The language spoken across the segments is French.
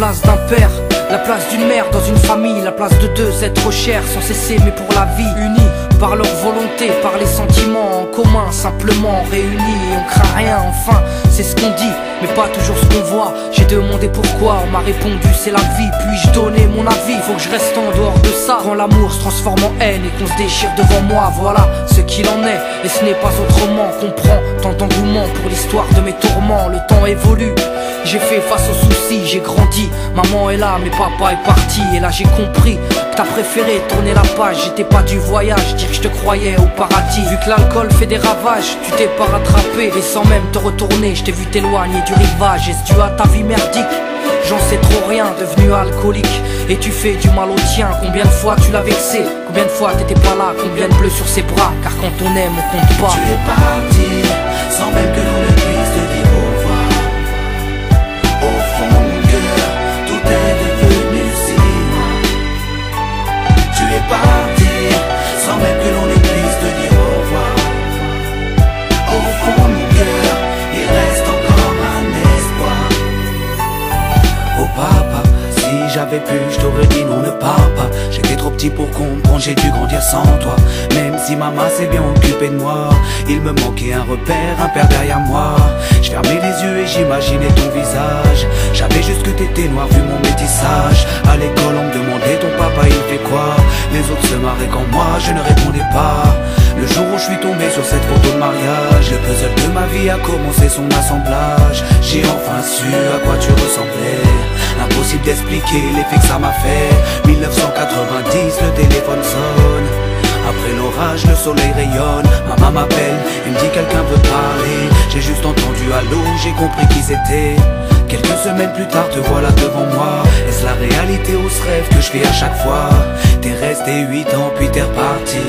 place d'un père, la place d'une mère dans une famille, la place de deux êtres chers sans cesser mais pour la vie, unis par leur volonté, par les sentiments en commun, simplement réunis et on craint rien, enfin c'est ce qu'on dit, mais pas toujours ce qu'on voit. J'ai demandé pourquoi, on m'a répondu c'est la vie, puis-je donner mon avis, faut que je reste en dehors de ça. Quand l'amour se transforme en haine et qu'on se déchire devant moi, voilà ce qu'il en est, et ce n'est pas autrement. Comprends tant d'engouement pour l'histoire de mes tourments, le temps évolue. J'ai fait face aux soucis, j'ai grandi, maman est là mais papa est parti. Et là j'ai compris que t'as préféré tourner la page, j'étais pas du voyage, dire que je te croyais au paradis. Vu que l'alcool fait des ravages, tu t'es pas rattrapé, et sans même te retourner, je t'ai vu t'éloigner du rivage. Est-ce dû à ta vie merdique? J'en sais trop rien, devenu alcoolique, et tu fais du mal au tien. Combien de fois tu l'as vexé, combien de fois t'étais pas là, combien de bleus sur ses bras, car quand on aime on compte pas. Tu es parti, sans même que l'on ne puisse te dire au revoir. Au fond mon cœur, tout est devenu si noir. Tu es parti, sans même que l'on ne puisse te dire au revoir. Au fond mon cœur, il reste encore un espoir. Oh papa, si j'avais pu, je t'aurais dit non, ne pars pas. J'étais trop petit pour comprendre, j'ai dû grandir sans toi. Même si maman s'est bien occupée de moi, il me manquait un repère, un père derrière moi. Je fermais les yeux et j'imaginais ton visage. J'avais juste que t'étais noir vu mon métissage. À l'école on me demandait ton papa il fait quoi. Les autres se marraient quand moi je ne répondais pas. Le jour où je suis tombé sur cette photo de mariage, le puzzle de ma vie a commencé son assemblage. J'ai enfin su à quoi tu ressemblais. Impossible d'expliquer l'effet que ça m'a fait. 1990, le téléphone sonne. Après l'orage, le soleil rayonne. Maman m'appelle, il me dit quelqu'un veut parler. J'ai juste entendu allô, j'ai compris qui c'était. Quelques semaines plus tard, te voilà devant moi. Est-ce la réalité ou ce rêve que je fais à chaque fois? T'es resté 8 ans puis t'es reparti.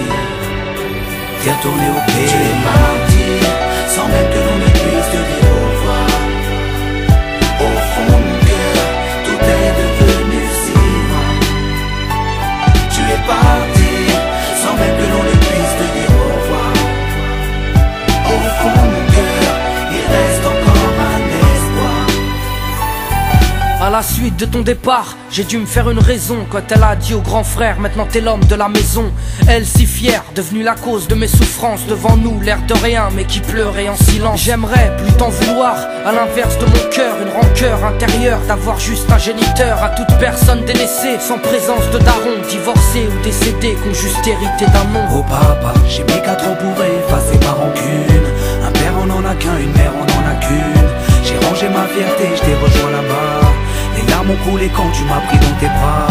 T'es retourné au pays. Tu es parti, sans même que l'on ne puisse te dire au revoir. Au fond mon cœur, tout est devenu si noir. Tu es parti, sans même que l'on ne puisse te dire au revoir. Au fond mon cœur, il reste encore un espoir. À la suite de ton départ, j'ai dû me faire une raison. Quand elle a dit au grand frère, maintenant t'es l'homme de la maison. Elle si fière, devenue la cause de mes souffrances. Devant nous, l'air de rien, mais qui pleurait en silence. J'aimerais plus t'en vouloir, à l'inverse de mon cœur. Une rancœur intérieure, d'avoir juste un géniteur. À toute personne délaissée, sans présence de daron. Divorcé ou décédé, qu'on juste hérité d'un nom. Oh papa, j'ai mis 4 ans pour effacer ma rancune. Un père on en a qu'un, une mère on en a qu'une. J'ai rangé ma fierté, je t'ai rejoint là-bas. Les larmes ont coulé quand tu m'as pris dans tes bras.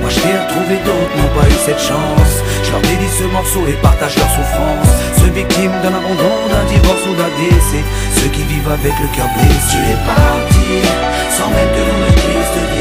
Moi je t'ai retrouvé, d'autres n'ont pas eu cette chance. Je leur dédie ce morceau et partage leur souffrance. Ceux victimes d'un abandon, d'un divorce ou d'un décès, ceux qui vivent avec le cœur blessé. Tu es parti, sans même que l'on ne puisse te dire